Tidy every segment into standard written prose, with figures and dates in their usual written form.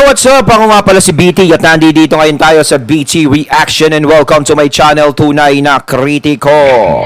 What's up? Ako nga pala si BT at nandito ngayon tayo sa BT Reaction and welcome to my channel, Tunay na Kritiko.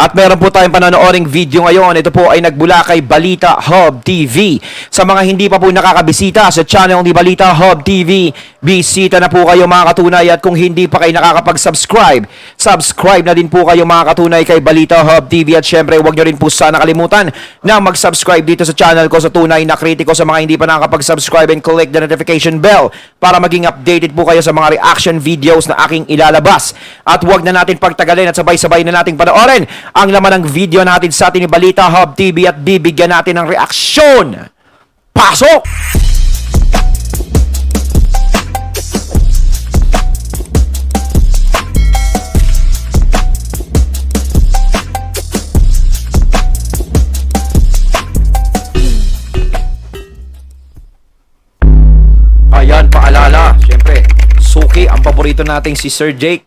At meron po tayong panonooring video ngayon. Ito po ay nagbula kay Balita Hub TV. Sa mga hindi pa po nakakabisita sa channel ni Balita Hub TV, bisita na po kayo mga katunay. At kung hindi pa kayo nakakapag-subscribe, subscribe na din po kayo mga katunay kay Balita Hub TV. At syempre, huwag nyo rin po sana kalimutan na mag-subscribe dito sa channel ko sa Tunay na Kritiko. Sa mga hindi pa nakakapag-subscribe, and click the notification bell para maging updated po kayo sa mga reaction videos na aking ilalabas. At huwag na natin pagtagalin at sabay-sabay na nating panoorin ang laman ng video natin sa atin ni Balita Hub TV at bibigyan natin ng reaksyon. Pasok! Ayan, paalala. Siyempre, Suki, ang paborito nating si Sir Jake.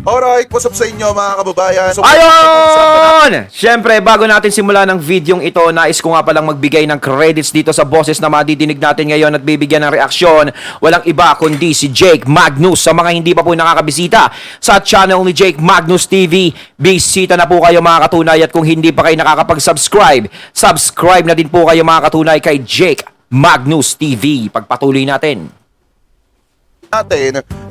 Alright, what's up sa inyo mga kababayan? So, Ayon! Siyempre, bago natin simulan ng videong ito, nais ko nga palang magbigay ng credits dito sa boses na madidinig natin ngayon at bibigyan ng reaksyon. Walang iba kundi si Jake Magnus. Sa mga hindi pa po nakakabisita sa channel ni Jake Magnus TV, bisita na po kayo mga katunay. At kung hindi pa kayo nakakapag-subscribe, subscribe na din po kayo mga katunay kay Jake Magnus TV. Pagpatuloy natin.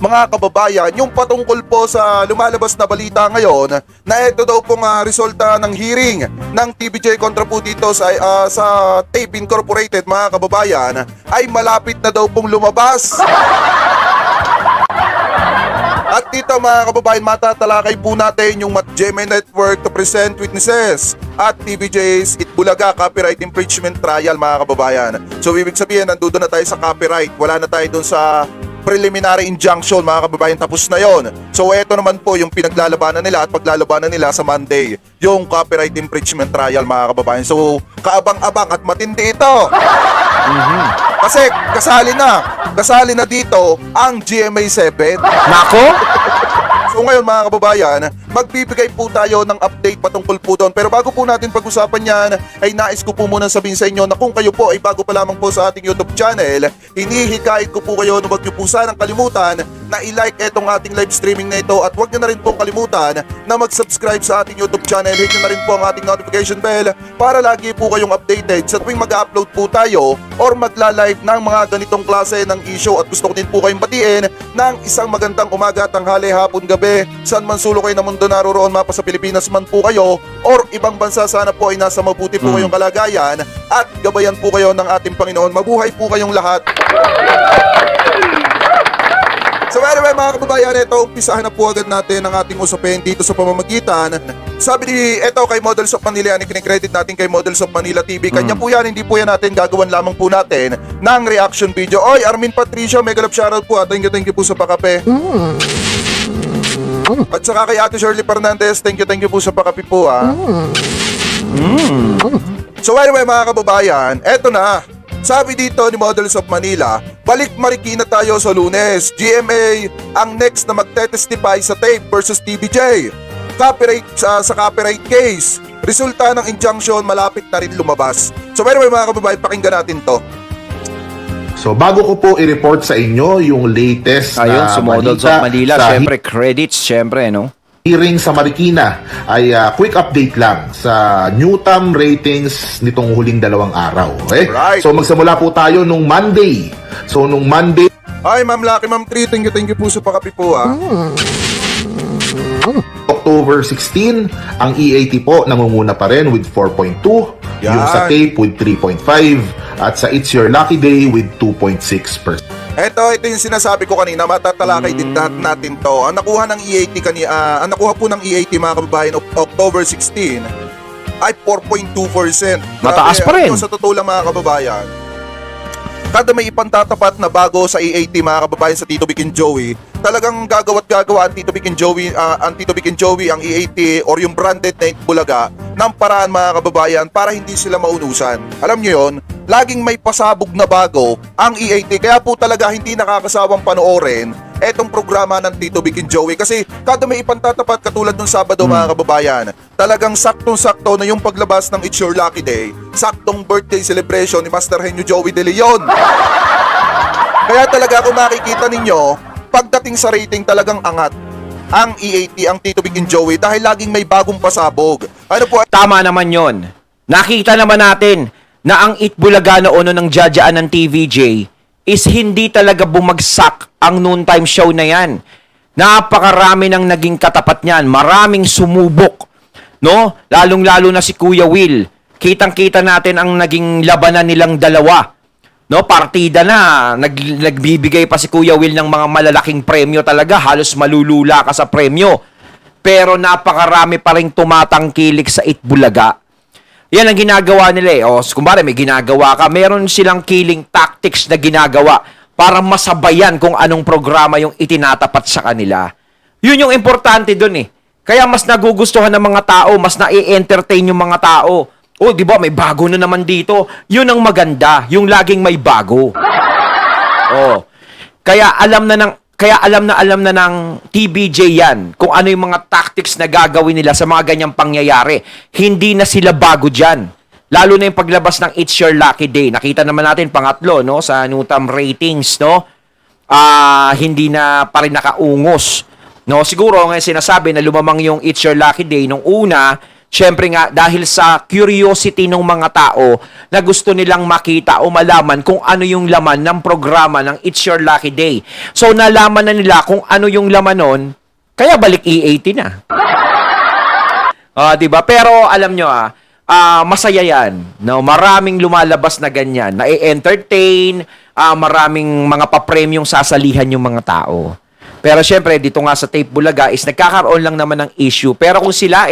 Mga kababayan, yung patungkol po sa lumalabas na balita ngayon na ito daw pong resulta ng hearing ng TVJ kontra po dito sa Tape Incorporated mga kababayan ay malapit na daw pong lumabas. At dito mga kababayan, matatalakay po natin yung GMA Network to present witnesses at TVJ's Itbulaga Copyright Infringement Trial mga kababayan. So ibig sabihin, nandoon na tayo sa copyright, wala na tayo dun sa preliminary injunction mga kababayan, tapos na yon. So ito naman po yung pinaglalabanan nila at paglalabanan nila sa Monday, yung copyright infringement trial mga kababayan. So kaabang-abang at matindi ito. Kasi kasali na dito ang GMA 7. Nako! So ngayon mga kababayan, magbibigay po tayo ng update patungkol po doon. Pero bago po natin pag-usapan yan, ay nais ko po muna sabihin sa inyo na kung kayo po ay bago pa lamang po sa ating YouTube channel, hinihikayat ko po kayo na huwag nyo po sanang kalimutan na i-like itong ating live streaming na ito at huwag nyo na rin pong kalimutan na mag-subscribe sa ating YouTube channel. Hit nyo na rin po ang ating notification bell para lagi po kayong updated sa tuwing mag-upload po tayo or magla-live ng mga ganitong klase ng issue. At gusto ko din po kayong batiin ng isang magandang umaga, tanghali, hapon, gabi, saan man sulok kayo ng mundo naroroon, mapa sa Pilipinas man po kayo or ibang bansa, sana po ay nasa mabuti po kayong kalagayan at gabayan po kayo ng ating Panginoon. Mabuhay po kayong lahat. So anyway mga kababayan, ito umpisahan na po agad natin ang ating usapin dito sa pamamagitan. Sabi ni eto kay Models of Manila, yan kinikredit natin kay Models of Manila TV. Kanya po yan, hindi po yan natin gagawan lamang po natin ng reaction video. Oy, Armin Patricio, mega love shoutout po. Thank you po sa pakape. At saka kay Ate Shirley Fernandez, thank you po sa pakape po So anyway mga kababayan, eto na. Sabi dito ni Models of Manila, balik Marikina tayo sa Lunes. GMA ang next na magte-testify sa Tape versus TVJ. Copyright sa copyright case. Resulta ng injunction malapit na rin lumabas. So anyway mga kababayan, pakinggan natin to. So bago ko po i-report sa inyo yung latest Ayun, na sa Models of Manila, sa syempre credits, syempre, no? hearing sa Marikina ay quick update lang sa Newtam ratings nitong huling 2 araw. Okay? Right. So magsimula po tayo nung Monday. So nung Monday, Ay Ma'am Lucky, Ma'am Tri, thank you po sa pakape po October 16, ang EAT po nangunguna pa rin with 4.2, yung sa Tape with 3.5, at sa It's Your Lucky Day with 2.6%. Ito yung sinasabi ko kanina, matatalakay din natin to. Ang nakuha ng EAT ang nakuha po ng EAT mga kababayan October 16 ay 4.2%. Mataas pa rin. Sa totoo lang mga kababayan, kada may ipantatapat na bago sa EAT mga kababayan sa Tito Vic and Joey, talagang gagawa ang Tito Vic and Joey, ang EAT or yung branded na Itbulaga ng paraan mga kababayan para hindi sila maunusan. Alam nyo yon, laging may pasabog na bago ang EAT, kaya po talaga hindi nakakasawang panoorin etong programa ng Tito Vic and Joey. Kasi kada may ipantatapat katulad nung Sabado mga kababayan, talagang saktong-sakto na yung paglabas ng It's Your Lucky Day, saktong birthday celebration ni Master Henyo Joey De Leon. Kaya talaga kung makikita ninyo, pagdating sa rating talagang angat ang EAT, ang Tito Vic and Joey dahil laging may bagong pasabog. Ano po? Tama naman yon. Nakita naman natin na ang Itbulaga noon ng jadyaan ng TVJ is hindi talaga bumagsak ang noontime show na yan. Napakarami ng naging katapat niyan. Maraming sumubok. No? Lalong-lalo na si Kuya Will. Kitang-kita natin ang naging labanan nilang dalawa. No, partida na. Nagbibigay pa si Kuya Will ng mga malalaking premyo talaga. Halos malulula ka sa premyo. Pero napakarami pa rin tumatangkilik sa Itbulaga. Yan ang ginagawa nila eh. O, kumbari may ginagawa ka, meron silang killing tactics na ginagawa para masabayan kung anong programa yung itinatapat sa kanila. Yun yung importante dun eh. Kaya mas nagugustuhan ng mga tao, mas na-entertain yung mga tao. Oh, di ba, may bago na naman dito. Yun ang maganda, yung laging may bago. Oh. Kaya alam na ng TBJ yan kung ano yung mga tactics na gagawin nila sa mga ganyang pangyayari. Hindi na sila bago dyan. Lalo na yung paglabas ng It's Your Lucky Day. Nakita naman natin pangatlo, no, sa Nutam ratings, no. Hindi na pa rin nakaungos. No, siguro ngayon sinasabi na lumamang yung It's Your Lucky Day nung una. Siyempre nga, dahil sa curiosity ng mga tao na gusto nilang makita o malaman kung ano yung laman ng programa ng It's Your Lucky Day. So, nalaman na nila kung ano yung laman nun, kaya balik E80 na. Diba? Pero, alam nyo masaya yan. No? Maraming lumalabas na ganyan. Na-entertain, maraming mga papremyong sasalihan yung mga tao. Pero, syempre, dito nga sa Tape Bulaga is nagkakaroon lang naman ng issue. Pero kung sila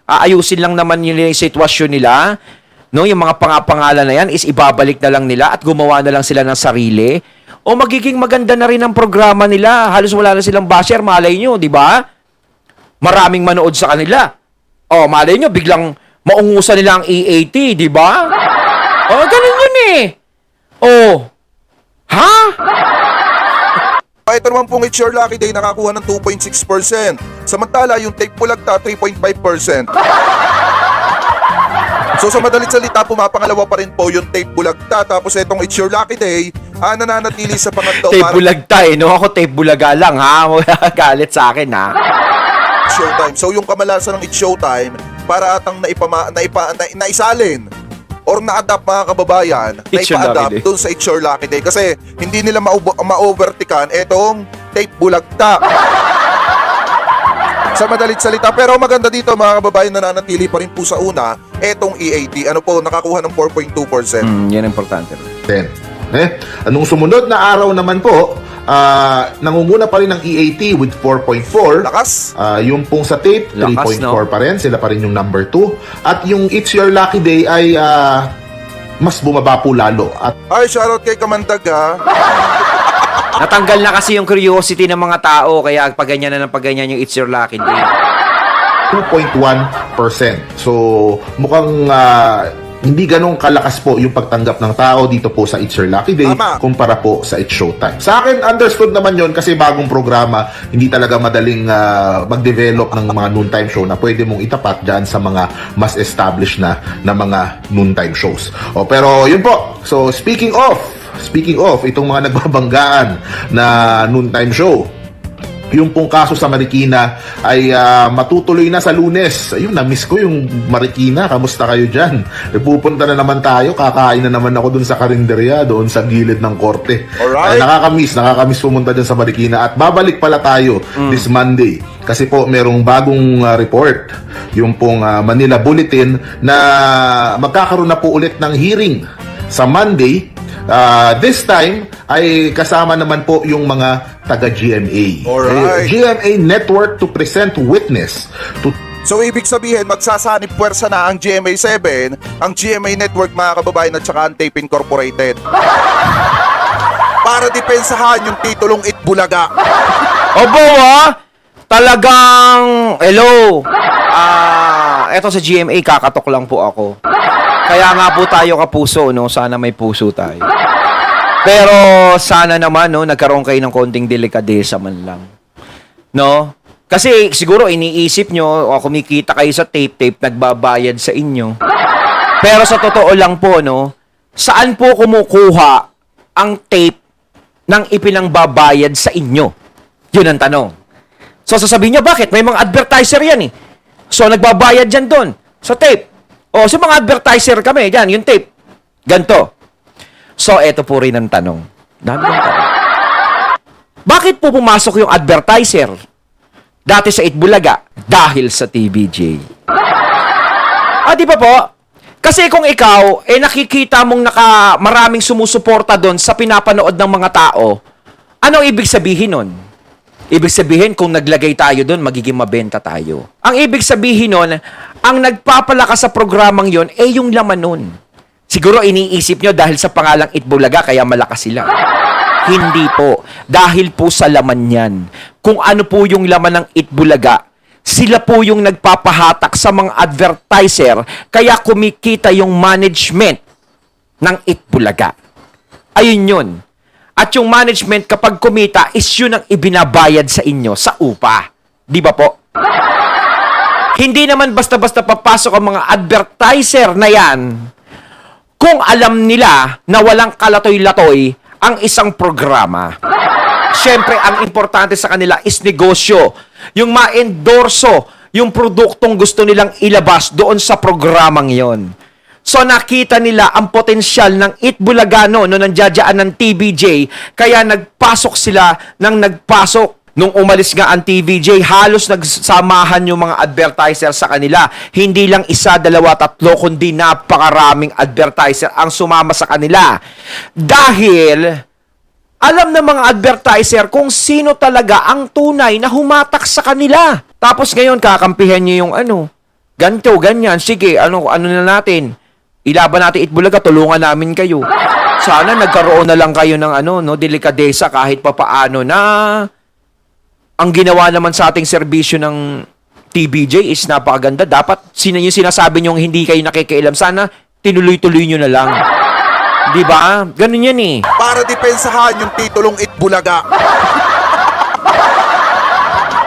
aayusin lang naman yung sitwasyon nila, no, yung mga pangalan na yan is ibabalik na lang nila at gumawa na lang sila ng sarili, o magiging maganda na rin ang programa nila. Halos wala na silang basher, malay nyo, di ba? Maraming manood sa kanila. O, malay nyo, biglang maungusan nila ang E80, di ba? O, ganun yun eh. O, ha? Ito naman pong It's Your Lucky Day nakakuha ng 2.6%. Samantala, yung Tape Bulagta, 3.5%. So sa madalit salita, pumapangalawa pa rin po yung Tape Bulagta. Tapos itong It's Your Lucky Day, nananatili sa pangatlo. Tape Bulagta eh, no? Ako Tape Bulaga lang, ha? Galit sa akin, ha? Showtime. So yung kamalasan ng It's Showtime, para atang naisalin or na-adapt mga kababayan, It's Your Lucky naipa-adapt Day. dun sa It's Your Lucky Day kasi hindi nila ma-overtikan etong Tape Bulagta. Sa madalit salita, pero maganda dito mga kababayan, nananatili pa rin po sa una etong EAT. Ano po, nakakuha ng 4.2%. Yan ang importante. Anong sumunod na araw naman po, nangunguna pa rin ang EAT with 4.4. Lakas. Yung pong sa tape, Lakas, 3.4 no? pa rin. Sila pa rin yung number 2. At yung It's Your Lucky Day ay mas bumaba po lalo. At Ay, shoutout kay Kamandag ha. Natanggal na kasi yung curiosity ng mga tao, kaya pag ganyan na ng pag ganyan yung It's Your Lucky Day. 2.1%. So, mukhang hindi ganong kalakas po yung pagtanggap ng tao dito po sa It's Your Lucky Day Tama. kumpara po sa It's Showtime. Sa akin, understood naman yon kasi bagong programa, hindi talaga madaling mag-develop ng mga noontime show na pwede mong itapat dyan sa mga mas established na mga noontime shows. Pero yun po. So, speaking of, itong mga nagbabanggaan na noontime show, yung pong kaso sa Marikina ay matutuloy na sa Lunes. Ayun, na-miss ko yung Marikina. Kamusta kayo dyan? Pupunta na naman tayo. Kakain na naman ako dun sa karinderya, doon sa gilid ng korte. Alright. Nakakamiss pumunta dyan sa Marikina. At babalik pala tayo this Monday. Kasi po, merong bagong report. Yung pong Manila Bulletin na magkakaroon na po ulit ng hearing sa Monday. This time ay kasama naman po yung mga taga-GMA. Alright. GMA Network to present witness to So ibig sabihin, magsasanib puwersa na ang GMA7, ang GMA Network mga kababayan at saka ang Tape Incorporated. Para depensahan yung titulong Itbulaga. Obo, talagang, hello. Eto sa GMA, kakatok lang po ako. Kaya nga po tayo kapuso, no? Sana may puso tayo. Pero sana naman, no, nagkaroon kayo ng konting delikadesa man lang. No? Kasi siguro iniisip nyo, o kumikita kayo sa tape, nagbabayad sa inyo. Pero sa totoo lang po, no, saan po kumukuha ang tape ng ipinangbabayad sa inyo? Yun ang tanong. So sasabihin niya, bakit? May mga advertiser yan eh. So nagbabayad dyan doon sa tape. O sa mga advertiser kami, dyan, yung tape. Ganto. So eto po rin ang tanong. Dami ng tanong. Bakit po pumasok yung advertiser dati sa Itbulaga? Dahil sa TVJ. Di ba po? Kasi kung ikaw, nakikita mong maraming sumusuporta doon sa pinapanood ng mga tao, anong ibig sabihin nun? Ibig sabihin, kung naglagay tayo doon, magiging mabenta tayo. Ang ibig sabihin nun, ang nagpapalakas sa programang yon yung laman nun. Siguro iniisip nyo dahil sa pangalang Itbulaga, kaya malakas sila. Hindi po. Dahil po sa laman yan. Kung ano po yung laman ng Itbulaga, sila po yung nagpapahatak sa mga advertiser, kaya kumikita yung management ng Itbulaga. Ayun yun. At yung management, kapag kumita, is yun ang ibinabayad sa inyo sa upa. Di ba po? Hindi naman basta-basta papasok ang mga advertiser na yan kung alam nila na walang kalatoy-latoy ang isang programa. Siyempre, ang importante sa kanila is negosyo. Yung ma-endorso, yung produktong gusto nilang ilabas doon sa programang yon. So, nakita nila ang potensyal ng Itbulagano no nandiyadyaan ng TVJ, kaya nagpasok sila ng nagpasok. Nung umalis nga ang TVJ, halos nagsamahan yung mga advertiser sa kanila. Hindi lang isa, dalawa, tatlo, kundi napakaraming advertiser ang sumama sa kanila. Dahil alam ng mga advertiser kung sino talaga ang tunay na humatak sa kanila. Tapos ngayon, kakampihan niyo yung ganito, ganyan, sige, ano na natin? Ilaban natin Itbulaga, tulungan namin kayo. Sana nagkaroon na lang kayo ng delikadesa kahit papaano na ang ginawa naman sa ating serbisyo ng TVJ is napakaganda. Dapat yung sinasabi nyo hindi kayo nakikialam. Sana tinuloy-tuloy nyo na lang. Di ba? Ganun yan eh. Para depensahan yung titulong Itbulaga.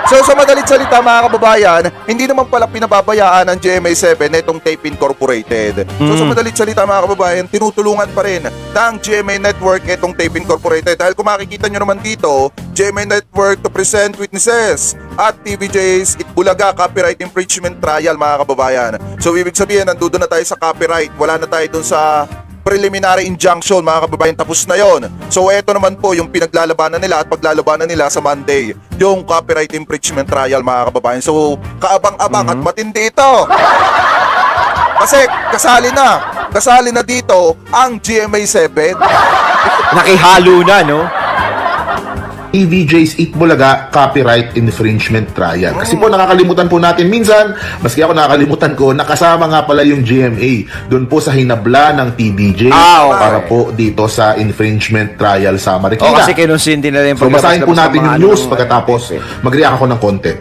So sa madalit salita mga kababayan, hindi naman pala pinababayaan ng GMA7 netong Tape Incorporated. So sa madalit salita mga kababayan, tinutulungan pa rin ng GMA Network itong Tape Incorporated. Dahil kung makikita nyo naman dito, GMA Network to present witnesses at TVJ's Itbulaga copyright infringement trial mga kababayan. So ibig sabihin, nandoon na tayo sa copyright, wala na tayo dun sa preliminary injunction mga kababayan, tapos na yon. So eto naman po yung pinaglalabanan nila at paglalabanan nila sa Monday, yung copyright infringement trial mga kababayan. So kaabang-abang at matindi ito. Kasi kasali na dito ang GMA7. Nakihalo na, no? TVJ's Itbulaga copyright infringement trial. Kasi po nakakalimutan po natin minsan, maski ako nakakalimutan ko, nakasama nga pala yung GMA doon po sa hinabla ng TVJ Okay. para po dito sa infringement trial sa Marikina. Kasi kinonsindi na rin. So basahin po natin yung news pagkatapos mag-react ako ng konti.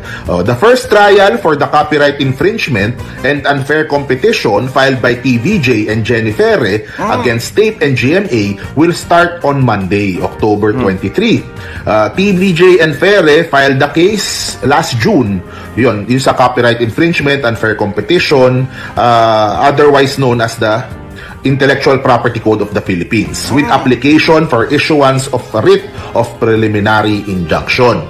The first trial for the copyright infringement and unfair competition filed by TVJ and Jennifer against Tape and GMA will start on Monday, October 23. TVJ and Ferre filed the case last June. Yun sa copyright infringement, unfair competition, otherwise known as the Intellectual Property Code of the Philippines, with application for issuance of a writ of preliminary injunction.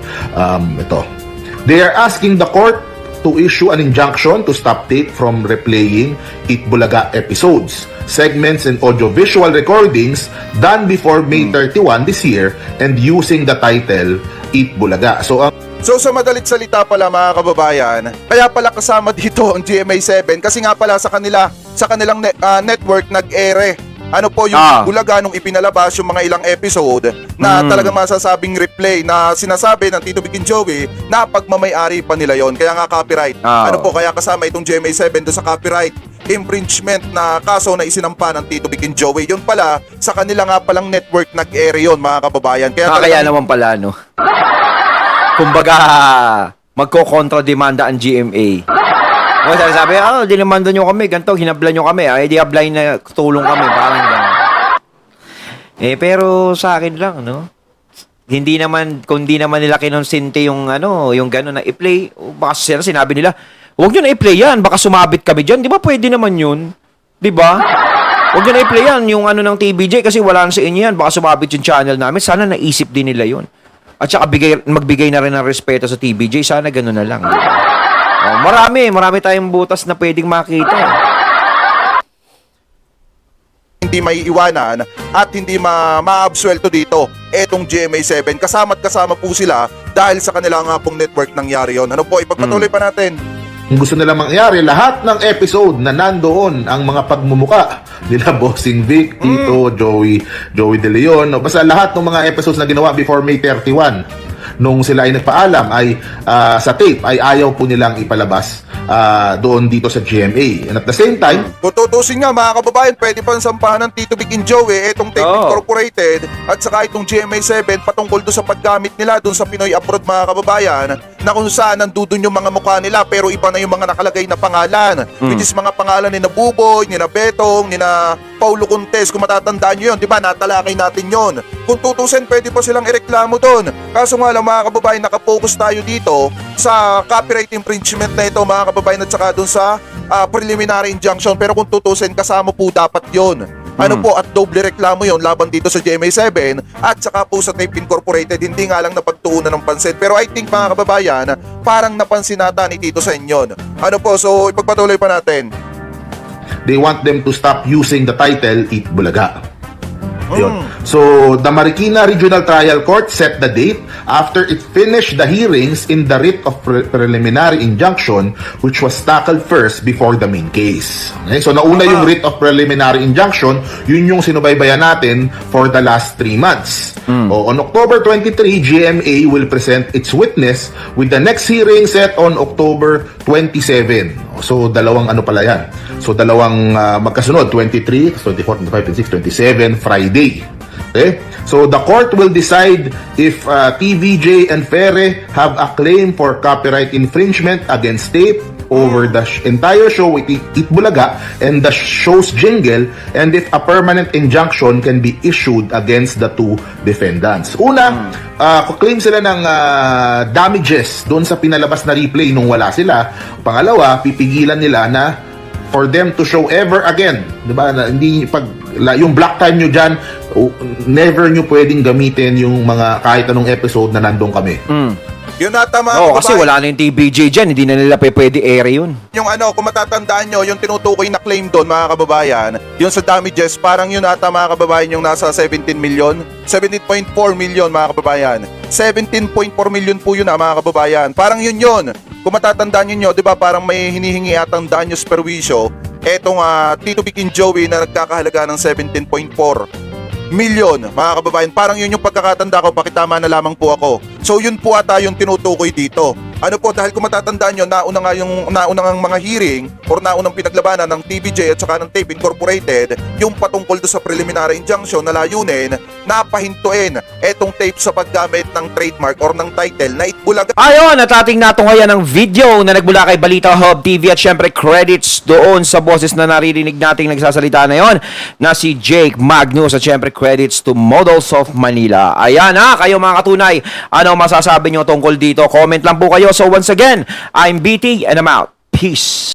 They are asking the court to issue an injunction to stop Tape from replaying Itbulaga episodes, segments, and audiovisual recordings done before May 31 this year and using the title Itbulaga. So sa madalit salita pala mga kababayan, kaya pala kasama dito ang GMA7 kasi nga pala sa kanilang network nag-ere. Ano po yung Bulaga nung ipinalabas yung mga ilang episode na talaga masasabing replay na sinasabi ng Tito Big and Joey na pagmamayari pa nila yon. Kaya nga copyright. Ano po, kaya kasama itong GMA7 do sa copyright infringement na kaso na isinampa ng Tito Big and Joey. Yun pala, sa kanila nga palang network nag-ere yun mga kababayan. Kaya naman pala, no? Kumbaga, magko-kontra-demanda ang GMA. Sabi, dinamanda nyo kami, ganito, hinabla nyo kami, di apply na tulong kami, parang gano'n. Pero sa akin lang, no? Hindi naman, kung di naman nila kinonsinte yung yung gano'n na i-play, baka sinabi nila, huwag nyo na i-play yan, baka sumabit kami dyan. Di ba pwede naman yun? Di ba? Huwag nyo na i-play yan, yung ng TVJ, kasi wala na sa inyo yan, baka sumabit yung channel namin. Sana naisip din nila yun. At saka magbigay na rin ng respeto sa TVJ, sana gano'n na lang. Marami tayong butas na pwedeng makita. Hindi may iwanan at hindi maabsuelto dito etong GMA7. Kasama't kasama po sila dahil sa kanilang pong network nangyari yon. Ano po, ipagpatuloy pa natin. Kung gusto nila mangyari, lahat ng episode na nandoon ang mga pagmumuka nila Bossing Vic, Tito, Joey De Leon, no? Basta lahat ng mga episodes na ginawa before May 31 nung sila ay nagpaalam ay sa tape ay ayaw po nilang ipalabas doon dito sa GMA. And at the same time, Kung tutusin nga mga kababayan, pwede pa sampahan ng Tito Vic and Joey etong Tape Incorporated at saka itong GMA7 patungkol doon sa paggamit nila doon sa Pinoy Abroad mga kababayan, na kung saan nandudun yung mga mukha nila pero iba na yung mga nakalagay na pangalan, which is mga pangalan ni na Buboy, ni na Betong, ni na Paulo Contes. Kung matatandaan nyo yun, di ba, natalakay natin yon. Kung tutusin, pwede pa silang ireklamo doon. Kaso nga lang mga kababayan, nakapokus tayo dito sa copyright infringement na ito mga kababayan at saka doon sa preliminary injunction. Pero kung tutusin, kasama po dapat yon. Ano po, at doble reklamo yon laban dito sa GMA7 at saka po sa Tape Incorporated. Hindi nga lang napagtuunan ng pansin. Pero I think mga kababayan, parang napansin nata ni Tito sa inyo. Ano po, so ipagpatuloy pa natin. they want them to stop using the title Eat Bulaga. Yun. So, the Marikina Regional Trial Court set the date after it finished the hearings in the writ of preliminary injunction, which was tackled first before the main case. Okay? So, nauna yung writ of preliminary injunction, yun yung sinubaybayan natin for the last 3 months. On October 23, GMA will present its witness with the next hearing set on October 27. So, dalawang ano pala yan. So, dalawang magkasunod, 23, 24, 25, 26, 27, Friday. Okay? So, the court will decide if TVJ and Fere have a claim for copyright infringement against Tape over the entire show with Eat Bulaga and the show's jingle, and if a permanent injunction can be issued against the two defendants. Una, claim sila ng damages doon sa pinalabas na replay nung wala sila. Pangalawa, pipigilan nila na for them to show ever again, 'di ba? Hindi yung black time nyo dyan, never nyo pwedeng gamitin yung mga kahit anong episode na nandun kami. Yun nata mga Oo, kasi kababayan. wala na yung TVJ dyan, hindi na nila pwede air yun. Yung kung matatandaan nyo, yung tinutukoy na claim doon mga kababayan, yung sa damages, parang yun ata mga kababayan yung nasa 17 million, 17.4 million mga kababayan. 17.4 million po yun mga kababayan. Parang yun. Kung matatandaan nyo, di ba, parang may hinihingi atang danyos perwisyo, etong Tito Vic and Joey na nagkakahalaga ng 17.4 million mga kababayan. Parang yun yung pagkakatanda ko, pakitama na lamang po ako. So yun po ata yung tinutukoy dito. Ano po, dahil kung matatandaan nyo, nauna nga mga hearing or naunang pinaglabanan ng TVJ at saka ng Tape Incorporated yung patungkol do sa preliminary injunction na layunin na pahintuin etong tape sa paggamit ng trademark or ng title na Eat Bulaga. Ayon, at ating natunghayan ng video na nagmula kay Balita Hub TV at syempre credits doon sa boses na naririnig nating nagsasalita na yon na si Jake Magnus at syempre credits to Models of Manila. Ayan kayo mga katunay, ano masasabi nyo tungkol dito? Comment lang po kayo. So once again, I'm BT and I'm out. Peace.